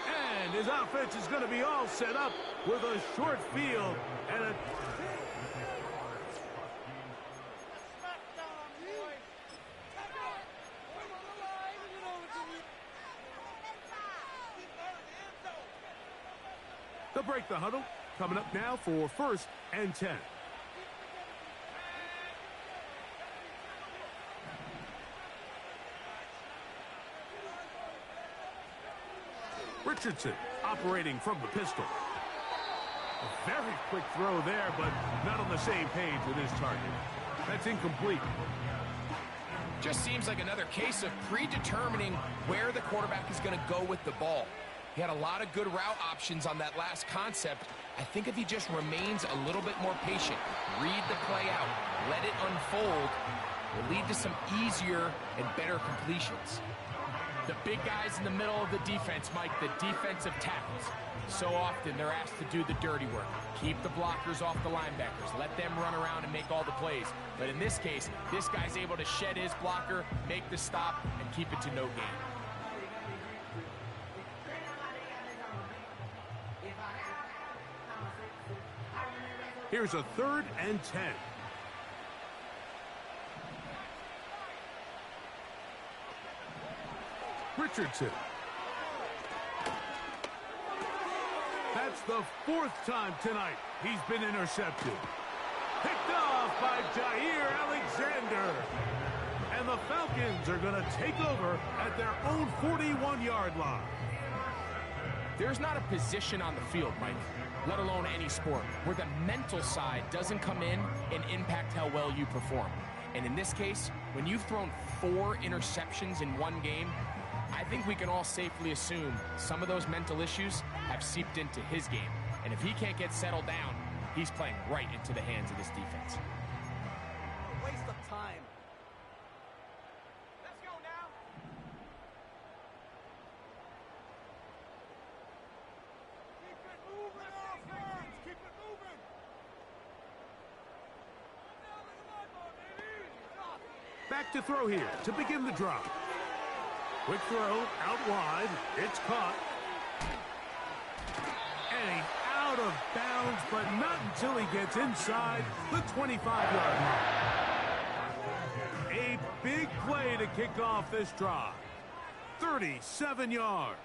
And his offense is going to be all set up with a short field and a... They'll break the huddle. Coming up now for 1st and 10. Richardson operating from the pistol. A very quick throw there, but not on the same page with his target. That's incomplete. Just seems like another case of predetermining where the quarterback is going to go with the ball. He had a lot of good route options on that last concept. I think if he just remains a little bit more patient, read the play out, let it unfold, will lead to some easier and better completions. The big guys in the middle of the defense, Mike, the defensive tackles. So often they're asked to do the dirty work. Keep the blockers off the linebackers. Let them run around and make all the plays. But in this case, this guy's able to shed his blocker, make the stop, and keep it to no gain. Here's a 3rd and 10. Richardson. That's the 4th time tonight he's been intercepted. Picked off by Jair Alexander. And the Falcons are going to take over at their own 41-yard line. There's not a position on the field, Mike, let alone any sport, where the mental side doesn't come in and impact how well you perform. And in this case, when you've thrown 4 interceptions in one game, I think we can all safely assume some of those mental issues have seeped into his game. And if he can't get settled down, he's playing right into the hands of this defense. Waste of time. Let's go now. Keep it moving, offense. Keep it moving. Back to throw here to begin the drive. Quick throw out wide. It's caught. And he's out of bounds, but not until he gets inside the 25-yard line. A big play to kick off this drive. 37 yards.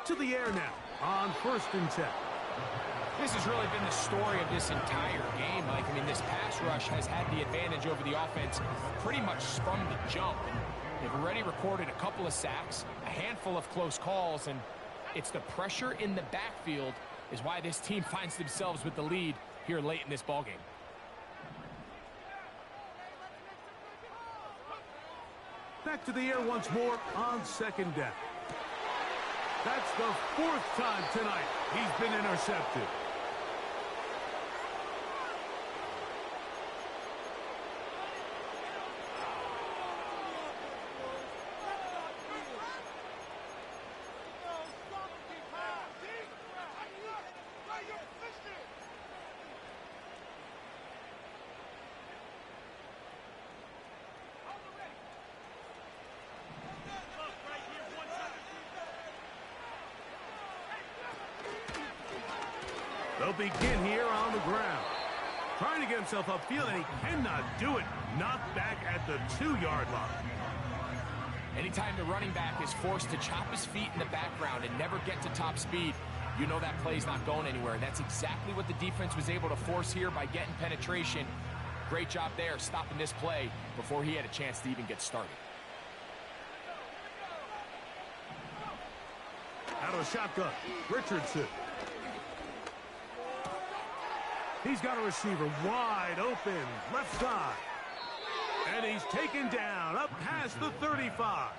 To the air now on 1st and 10. This has really been the story of this entire game, Mike. I mean, this pass rush has had the advantage over the offense pretty much from the jump. And they've already recorded a couple of sacks, a handful of close calls, and it's the pressure in the backfield is why this team finds themselves with the lead here late in this ballgame. Back to the air once more on 2nd down. That's the 4th time tonight he's been intercepted. They'll begin here on the ground. Trying to get himself upfield, and he cannot do it. Knocked back at the 2-yard line. Anytime the running back is forced to chop his feet in the background and never get to top speed, you know that play's not going anywhere. And that's exactly what the defense was able to force here by getting penetration. Great job there, stopping this play before he had a chance to even get started. Out of the shotgun, Richardson. He's got a receiver wide open, left side. And he's taken down up past the 35.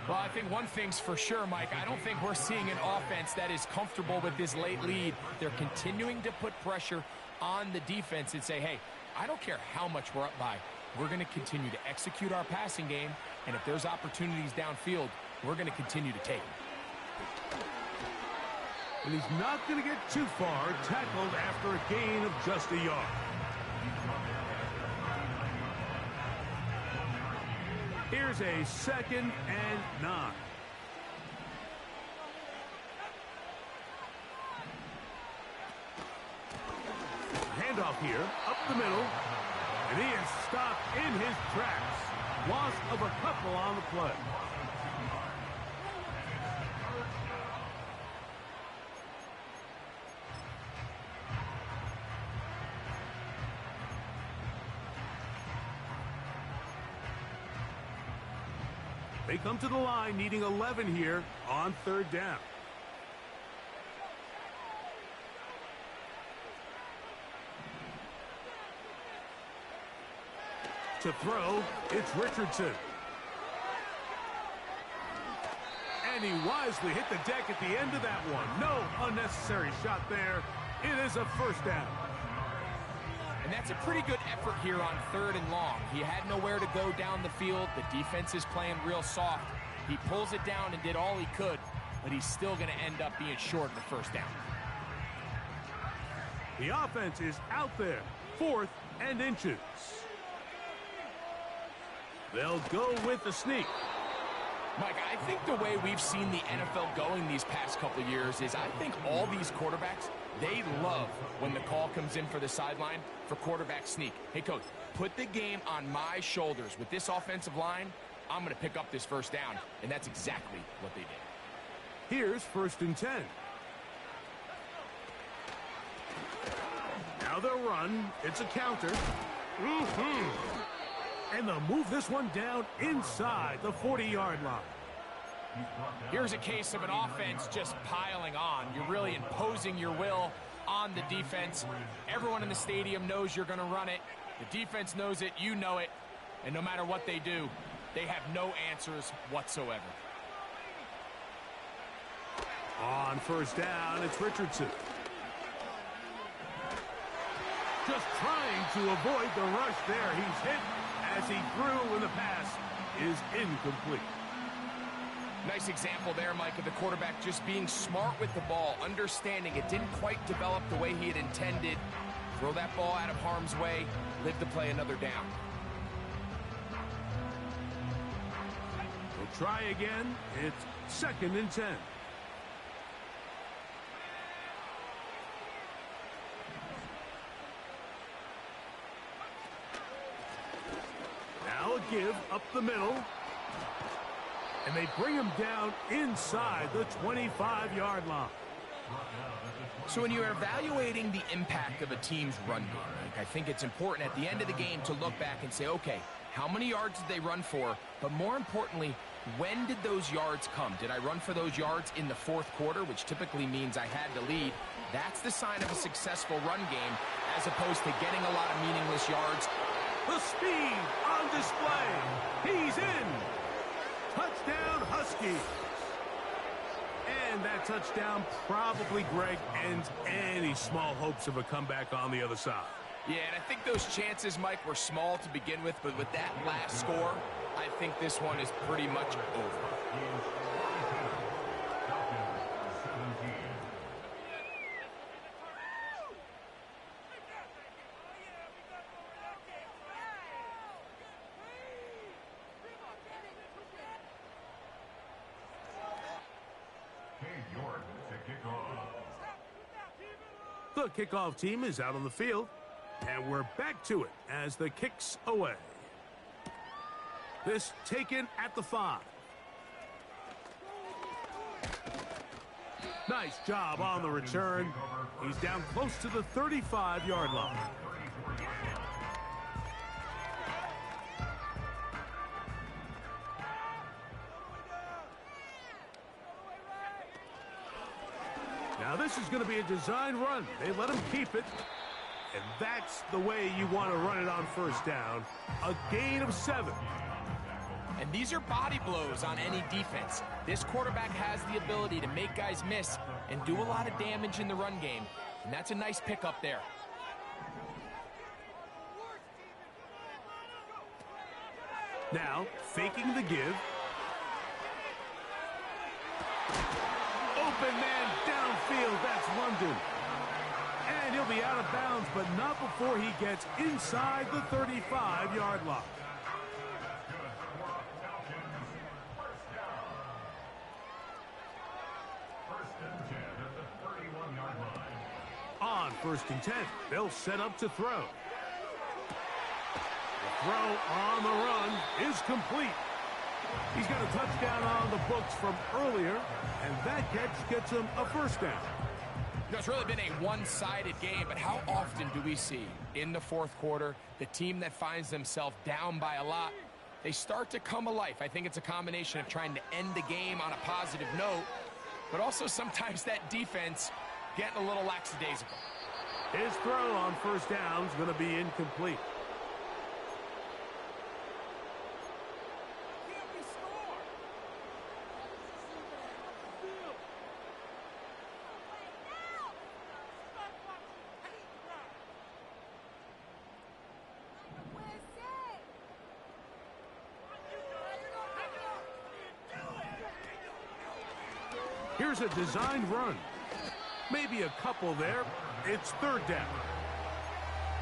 Well, I think one thing's for sure, Mike. I don't think we're seeing an offense that is comfortable with this late lead. They're continuing to put pressure on the defense and say, hey, I don't care how much we're up by. We're going to continue to execute our passing game, and if there's opportunities downfield, we're going to continue to take them. And he's not going to get too far, tackled after a gain of just a yard. Here's a 2nd and 9. Handoff here, up the middle, and he is stopped in his tracks. Loss of a couple on the play. They come to the line needing 11 here on 3rd down. To throw, it's Richardson. And he wisely hit the deck at the end of that one. No unnecessary shot there. It is a 1st down. And that's a pretty good effort here on 3rd and long. He had nowhere to go down the field. The defense is playing real soft. He pulls it down and did all he could, but he's still going to end up being short of the 1st down. The offense is out there, 4th and inches. They'll go with the sneak. Mike, I think the way we've seen the NFL going these past couple of years is I think all these quarterbacks, they love when the call comes in for the sideline for quarterback sneak. Hey, coach, put the game on my shoulders. With this offensive line, I'm going to pick up this 1st down, and that's exactly what they did. Here's 1st and 10. Now they'll run. It's a counter. And they'll move this one down inside the 40-yard line. Here's a case of an offense just piling on. You're really imposing your will on the defense. Everyone in the stadium knows you're going to run it. The defense knows it. You know it. And no matter what they do, they have no answers whatsoever. On 1st down, it's Richardson. Just trying to avoid the rush there. He's hit as he threw, and the pass is incomplete. Nice example there, Mike, of the quarterback just being smart with the ball, understanding it didn't quite develop the way he had intended. Throw that ball out of harm's way, live to play another down. We'll try again. It's 2nd and 10. Now a give up the middle. And they bring him down inside the 25-yard line. So when you're evaluating the impact of a team's run game, I think it's important at the end of the game to look back and say, okay, how many yards did they run for? But more importantly, when did those yards come? Did I run for those yards in the 4th quarter, which typically means I had to lead? That's the sign of a successful run game, as opposed to getting a lot of meaningless yards. The speed on display. He's in. Touchdown, Huskies. And that touchdown probably, Greg, ends any small hopes of a comeback on the other side. Yeah, and I think those chances, Mike, were small to begin with, but with that last score, I think this one is pretty much over. The kickoff team is out on the field, and we're back to it as the kick's away. This taken at the 5. Nice job on the return. He's down close to the 35-yard line. Now this is going to be a design run. They let him keep it. And that's the way you want to run it on first down. A gain of 7. And these are body blows on any defense. This quarterback has the ability to make guys miss and do a lot of damage in the run game. And that's a nice pickup there. Now, faking the give. Open man downfield. That's London. And he'll be out of bounds, but not before he gets inside the 35-yard line. On 1st and 10, they'll set up to throw. The throw on the run is complete. He's got a touchdown on the books from earlier, and that catch gets him a first down. You know, it's really been a one-sided game, but how often do we see in the 4th quarter the team that finds themselves down by a lot, they start to come alive? I think it's a combination of trying to end the game on a positive note, but also sometimes that defense getting a little lackadaisical. His throw on first down is going to be incomplete. Here's a designed run. Maybe a couple there. It's 3rd down.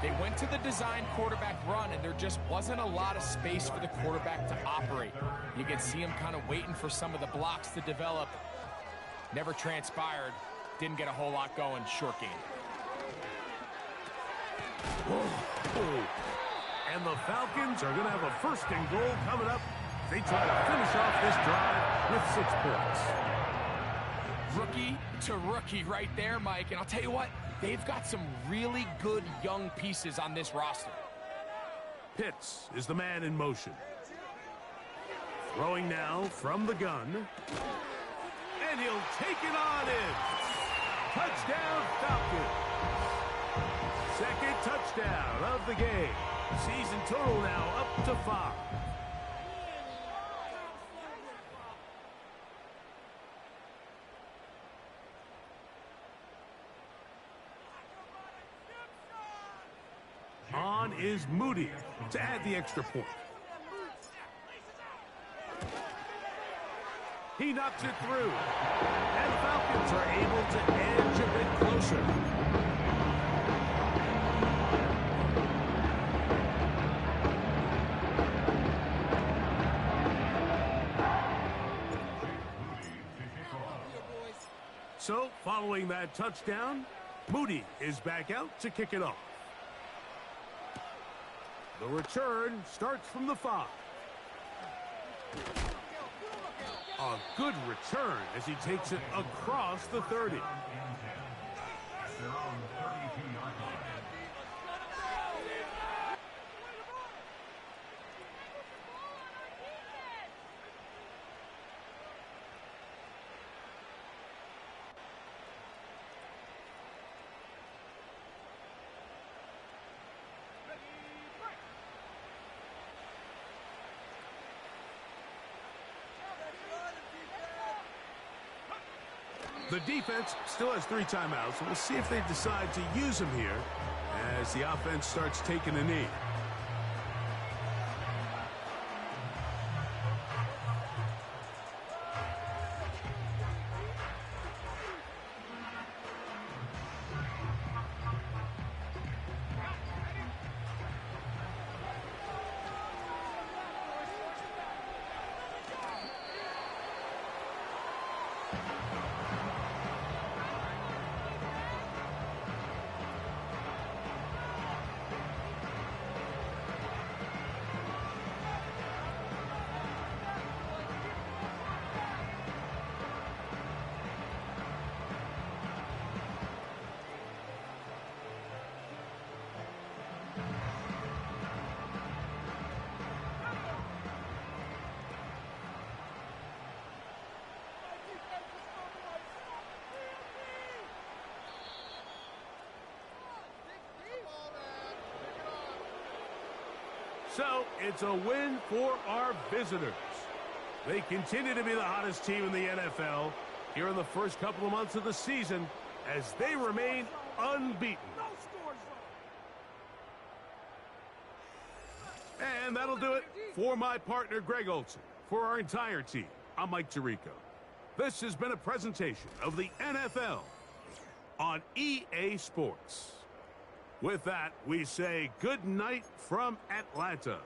They went to the design quarterback run, and there just wasn't a lot of space for the quarterback to operate. You could see him kind of waiting for some of the blocks to develop. Never transpired. Didn't get a whole lot going. Short game. And the Falcons are going to have a 1st and goal coming up. They try to finish off this drive with 6 points. Rookie to rookie right there, Mike. And I'll tell you what, they've got some really good young pieces on this roster. Pitts is the man in motion. Throwing now from the gun. And he'll take it on in. Touchdown, Falcons. 2nd touchdown of the game. Season total now up to 5. On is Moody to add the extra point. He knocks it through. And the Falcons are able to edge a bit closer. So, following that touchdown, Moody is back out to kick it off. The return starts from the 5. A good return as he takes it across the 30. The defense still has 3 timeouts, and we'll see if they decide to use them here as the offense starts taking a knee. So, it's a win for our visitors. They continue to be the hottest team in the NFL here in the first couple of months of the season as they remain unbeaten. And that'll do it for my partner, Greg Olson. For our entire team, I'm Mike Tirico. This has been a presentation of the NFL on EA Sports. With that, we say good night from Atlanta.